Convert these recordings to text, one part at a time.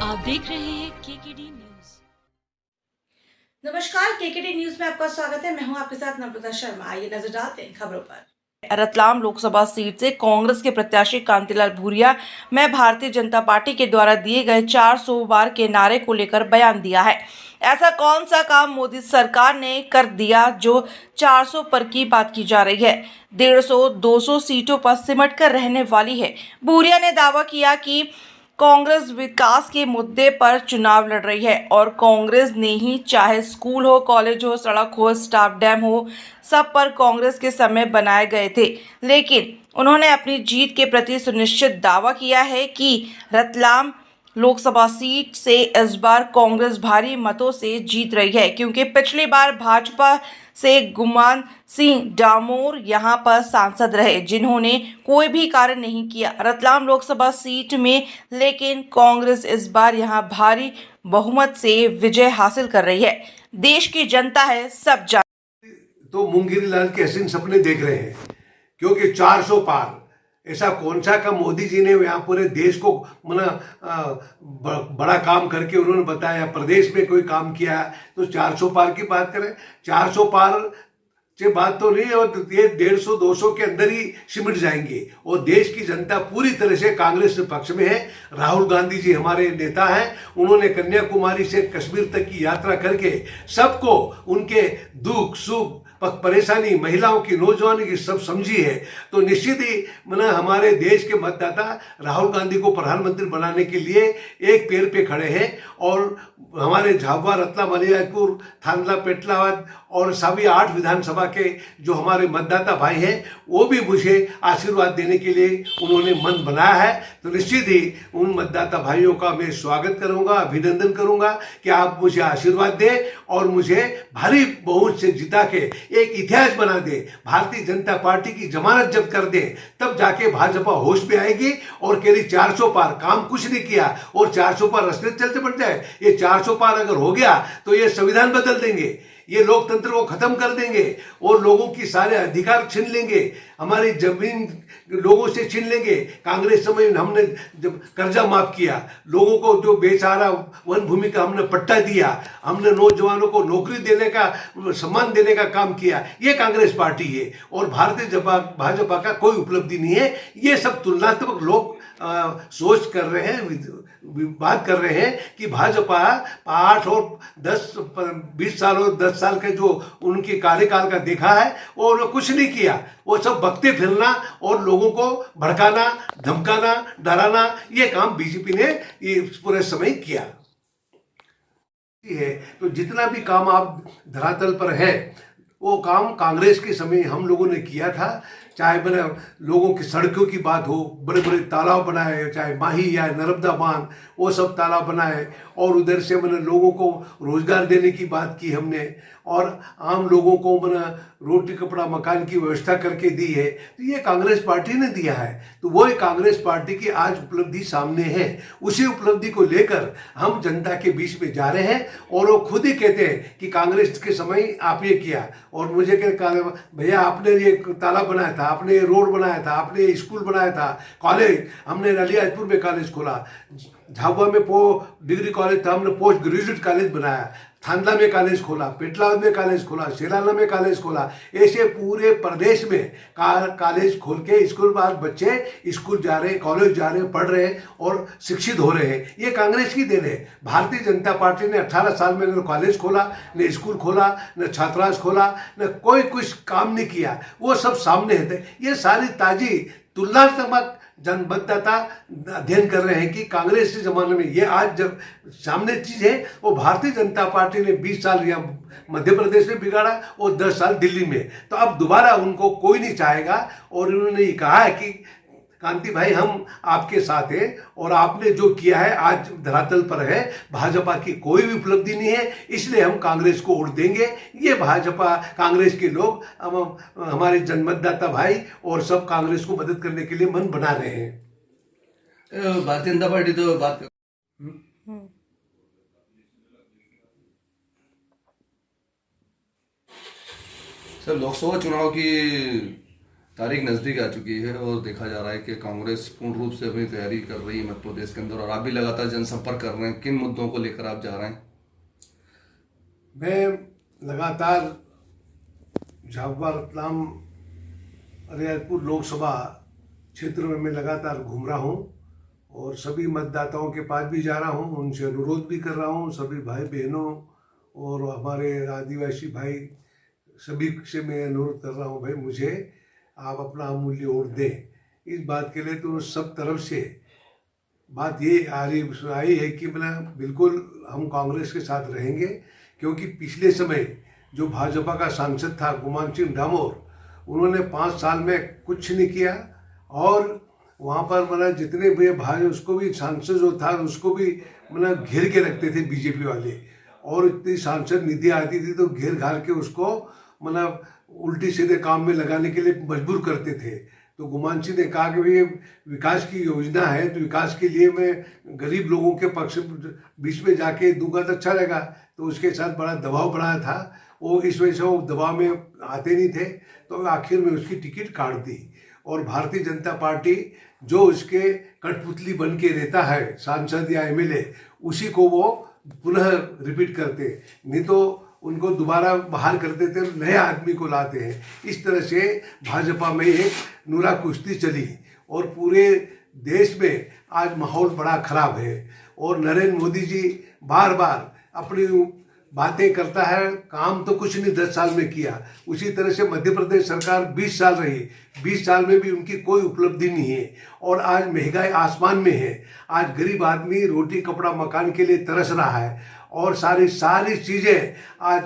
आप देख रहे हैं केकेडी न्यूज। नमस्कार, केकेडी न्यूज में आपका स्वागत है। मैं हूं आपके साथ नम्रता शर्मा। आइए नजर डालते हैं खबरों पर। रतलाम लोकसभा सीट से कांग्रेस के प्रत्याशी कांतिलाल भूरिया में भारतीय जनता पार्टी के द्वारा दिए गए 400 बार के नारे को लेकर बयान दिया है। ऐसा कौन सा काम मोदी सरकार ने कर दिया जो 400 पर की बात की जा रही है? 150-200 सीटों पर सिमट कर रहने वाली है। भूरिया ने दावा किया कि कांग्रेस विकास के मुद्दे पर चुनाव लड़ रही है और कांग्रेस ने ही, चाहे स्कूल हो, कॉलेज हो, सड़क हो, स्टाफ डैम हो, सब पर कांग्रेस के समय बनाए गए थे। लेकिन उन्होंने अपनी जीत के प्रति सुनिश्चित दावा किया है कि रतलाम लोकसभा सीट से इस बार कांग्रेस भारी मतों से जीत रही है, क्योंकि पिछली बार भाजपा से गुमान सिंह डामोर यहां पर सांसद रहे, जिन्होंने कोई भी कार्य नहीं किया रतलाम लोकसभा सीट में। लेकिन कांग्रेस इस बार यहां भारी बहुमत से विजय हासिल कर रही है। देश की जनता है, सब तो मुंगेरी लाल के हसीन सपने देख रहे हैं, क्योंकि 400 पार ऐसा कौन सा का मोदी जी ने यहाँ पूरे देश को बड़ा काम करके उन्होंने बताया, प्रदेश में कोई काम किया तो 400 पार की बात करें। 400 पार से बात तो नहीं है, और ये 150-200 के अंदर ही सिमट जाएंगे। और देश की जनता पूरी तरह से कांग्रेस के पक्ष में है। राहुल गांधी जी हमारे नेता हैं, उन्होंने कन्याकुमारी से कश्मीर तक की यात्रा करके सबको उनके दुख सुख परेशानी, महिलाओं की, नौजवानों की सब समझी है। तो निश्चित ही हमारे देश के मतदाता राहुल गांधी को प्रधानमंत्री बनाने के लिए एक पैर पे खड़े हैं। और हमारे झाबुआ, रतलाम, अलीराजपुर, थांदला, पेटलावद और सभी 8 विधानसभा के जो हमारे मतदाता भाई हैं, वो भी मुझे आशीर्वाद देने के लिए उन्होंने मन बनाया है। तो निश्चित ही उन मतदाता भाइयों का मैं स्वागत करूंगा, अभिनंदन करूंगा कि आप मुझे आशीर्वाद दें और मुझे भारी बहुमत से जिता के एक इतिहास बना दे, भारतीय जनता पार्टी की जमानत जब्त कर दे, तब जाके भाजपा होश में आएगी। और कह रही 400 पार, काम कुछ नहीं किया और 400 पार रास्ते चलते बढ़ जाए। ये 400 पार अगर हो गया तो ये संविधान बदल देंगे, ये लोकतंत्र को खत्म कर देंगे और लोगों की सारे अधिकार छीन लेंगे, हमारी जमीन लोगों से छीन लेंगे। कांग्रेस समय हमने जब कर्जा माफ किया, लोगों को जो बेचारा वन भूमि का हमने पट्टा दिया, हमने नौजवानों को नौकरी देने का, सम्मान देने का काम किया, ये कांग्रेस पार्टी है। और भारतीय भाजपा का कोई उपलब्धि नहीं है। ये सब तुलनात्मक लोग सोच कर रहे हैं, बात कर रहे हैं कि भाजपा 8 और 10 20 साल और 10 साल के जो उनके कार्यकाल का देखा है और कुछ नहीं किया। वो सब बकते फिरना और लोगों को भड़काना, धमकाना, डराना, ये काम बीजेपी ने ये पूरे समय किया है। तो जितना भी काम आप धरातल पर है, वो काम कांग्रेस के समय हम लोगों ने किया था। चाहे मैंने लोगों की सड़कों की बात हो, बड़े बड़े तालाब बनाए, चाहे माही या नर्मदा बांध, वो सब तालाब बनाए। और उधर से मैंने लोगों को रोजगार देने की बात की हमने, और आम लोगों को मैंने रोटी कपड़ा मकान की व्यवस्था करके दी है। तो ये कांग्रेस पार्टी ने दिया है। तो वो कांग्रेस पार्टी की आज उपलब्धि सामने है। उसी उपलब्धि को लेकर हम जनता के बीच में जा रहे हैं। और वो खुद ही कहते हैं कि कांग्रेस के समय आप ये किया, और मुझे कहा भैया आपने ये तालाब बनाया था, आपने ये रोड बनाया था, आपने ये स्कूल बनाया था, कॉलेज हमने अलीराजपुर में कॉलेज खोला, झाबुआ में डिग्री कॉलेज था, हमने पोस्ट ग्रेजुएट कॉलेज बनाया, थांदला में कॉलेज खोला, पेटलावद में कॉलेज खोला, शेराना में कॉलेज खोला। ऐसे पूरे प्रदेश में कॉलेज खोल के स्कूल बाद बच्चे स्कूल जा रहे हैं, कॉलेज जा रहे हैं, पढ़ रहे हैं और शिक्षित हो रहे हैं। ये कांग्रेस की देन है। भारतीय जनता पार्टी ने 18 साल में न कॉलेज खोला, न स्कूल खोला, न छात्रावास खोला, न कोई कुछ काम नहीं किया। वो सब सामने है। ये सारी ताजी तुलनात्मक जनमतदाता अध्ययन कर रहे हैं कि कांग्रेस के जमाने में ये आज जब सामने चीज है, वो भारतीय जनता पार्टी ने 20 साल या मध्य प्रदेश में बिगाड़ा और 10 साल दिल्ली में। तो अब दोबारा उनको कोई नहीं चाहेगा। और उन्होंने ये कहा है कि कांति भाई हम आपके साथ हैं, और आपने जो किया है आज धरातल पर है। भाजपा की कोई भी उपलब्धि नहीं है, इसलिए हम कांग्रेस को वोट देंगे। ये भाजपा कांग्रेस के लोग, हमारे जनमतदाता भाई और सब कांग्रेस को मदद करने के लिए मन बना रहे हैं। भारतीय जनता पार्टी तो बात सर, लोकसभा चुनाव की तारीख नज़दीक आ चुकी है और देखा जा रहा है कि कांग्रेस पूर्ण रूप से अपनी तैयारी कर रही है मध्य प्रदेश के अंदर, और आप भी लगातार जनसंपर्क कर रहे हैं। किन मुद्दों को लेकर आप जा रहे हैं? मैं लगातार झाबुआ, रतलाम, अलियारपुर लोकसभा क्षेत्र में मैं लगातार घूम रहा हूँ और सभी मतदाताओं के पास भी जा रहा हूँ, उनसे अनुरोध भी कर रहा हूँ। सभी भाई बहनों और हमारे आदिवासी भाई सभी से मैं अनुरोध कर रहा हूँ, भाई मुझे आप अपना अमूल्य वोट दें। इस बात के लिए तो सब तरफ से बात ये आई है कि बिल्कुल हम कांग्रेस के साथ रहेंगे, क्योंकि पिछले समय जो भाजपा का सांसद था गुमान सिंह डामोर, उन्होंने 5 साल में कुछ नहीं किया और वहाँ पर जितने भी भाई उसको भी सांसद जो था उसको भी घेर के रखते थे बीजेपी वाले, और इतनी सांसद निधि आती थी तो घेर घार के उसको उल्टी सीधे काम में लगाने के लिए मजबूर करते थे। तो गुमान सिंह ने कहा कि भाई विकास की योजना है तो विकास के लिए मैं गरीब लोगों के पक्ष बीच में जाके दूंगा तो अच्छा रहेगा। तो उसके साथ बड़ा दबाव बनाया था, वो इस वजह से वो दबाव में आते नहीं थे, तो आखिर में उसकी टिकट काट दी। और भारतीय जनता पार्टी जो उसके कठपुतली बन के रहता है सांसद या एमएलए, उसी को वो पुनः रिपीट करते, नहीं तो उनको दोबारा बाहर कर देते, नए आदमी को लाते हैं। इस तरह से भाजपा में एक नूरा कुश्ती चली और पूरे देश में आज माहौल बड़ा खराब है। और नरेंद्र मोदी जी बार बार अपनी बातें करता है, काम तो कुछ नहीं 10 साल में किया। उसी तरह से मध्य प्रदेश सरकार 20 साल रही, 20 साल में भी उनकी कोई उपलब्धि नहीं है और आज महंगाई आसमान में है। आज गरीब आदमी रोटी कपड़ा मकान के लिए तरस रहा है और सारी चीज़ें आज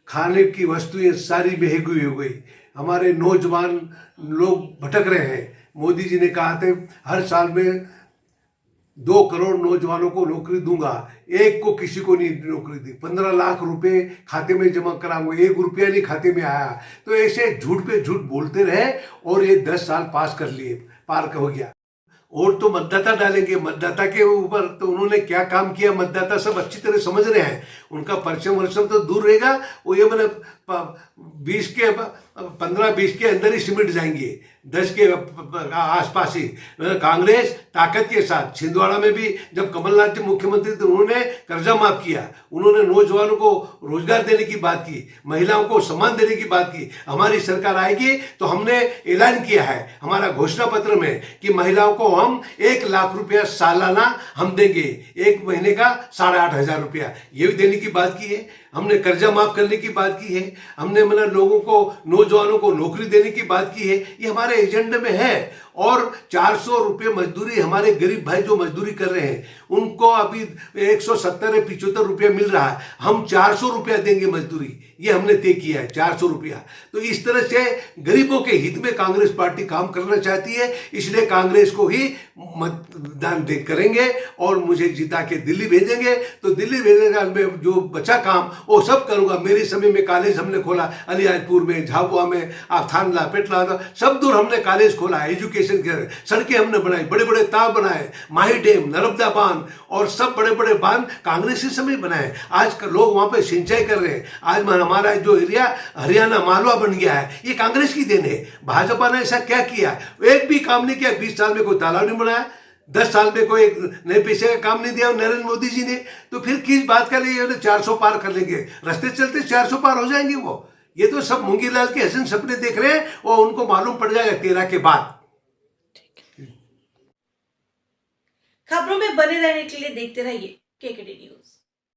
खाने की वस्तुएं सारी महंगी हो गई। हमारे नौजवान लोग भटक रहे हैं। मोदी जी ने कहा था हर साल में 2 करोड़ नौजवानों को नौकरी दूंगा, एक को किसी को नहीं नौकरी दी। 15 लाख रुपए खाते में जमा कराऊंगा, 1 रुपया नहीं खाते में आया। तो ऐसे झूठ पे झूठ बोलते रहे और ये 10 साल पार हो गया। वोट तो मतदाता डालेंगे, मतदाता के ऊपर तो उन्होंने क्या काम किया मतदाता सब अच्छी तरह समझ रहे हैं। उनका परिश्रम तो दूर रहेगा, वो ये 15-20 के अंदर ही सिमट जाएंगे, 10 के आसपास ही। कांग्रेस ताकत के साथ छिंदवाड़ा में भी जब कमलनाथ जी मुख्यमंत्री थे उन्होंने कर्जा माफ किया, उन्होंने नौजवानों को रोजगार देने की बात की, महिलाओं को सम्मान देने की बात की। हमारी सरकार आएगी तो हमने ऐलान किया है हमारा घोषणा पत्र में कि महिलाओं को हम 1 लाख रुपया सालाना हम देंगे, 1 महीने का 8,500 रुपया ये भी देने की बात की है। हमने कर्जा माफ करने की बात की है, हमने लोगों को नौजवानों को नौकरी देने की बात की है। ये हमारे एजेंडे में है। और 400 रुपये मजदूरी हमारे गरीब भाई जो मजदूरी कर रहे हैं उनको अभी 170 या 75 रुपया मिल रहा है, हम 400 रुपया देंगे मजदूरी, ये हमने तय किया है 400 रुपया। तो इस तरह से गरीबों के हित में कांग्रेस पार्टी काम करना चाहती है, इसलिए कांग्रेस को ही मतदान करेंगे और मुझे जिता के दिल्ली भेजेंगे। तो दिल्ली भेजने का मैं जो बचा काम वो सब करूंगा। मेरे समय में कॉलेज हमने खोला, अलियाजपुर में, झाबुआ में, थानला, पेटला, सब दूर हमने कॉलेज खोला, एजुकेशन सड़कें हमने बनाई, बड़े बड़े ताव बनाए, माही डैम, नर्मदा बांध और सब बड़े बड़े बांध कांग्रेस के समय बनाए। आज लोग वहां पे सिंचाई कर रहे हैं। आज हमारा जो एरिया हरियाणा मालवा बन गया है, ये कांग्रेस की देन है। भाजपा ने ऐसा क्या किया? एक भी काम नहीं किया। 20 साल में कोई तालाब नहीं बनाया, 10 साल में कोई नए पैसे का काम नहीं दिया नरेंद्र मोदी जी ने। तो फिर किस बात का लिए 400 पार कर लेंगे? रास्ते चलते 400 पार हो जाएंगे वो। ये तो सब मूंगीलाल के हसन सपने देख रहे हैं और उनको मालूम पड़ जाएगा 13 के बाद। खबरों में बने रहने के लिए देखते रहिए केकेडी न्यूज।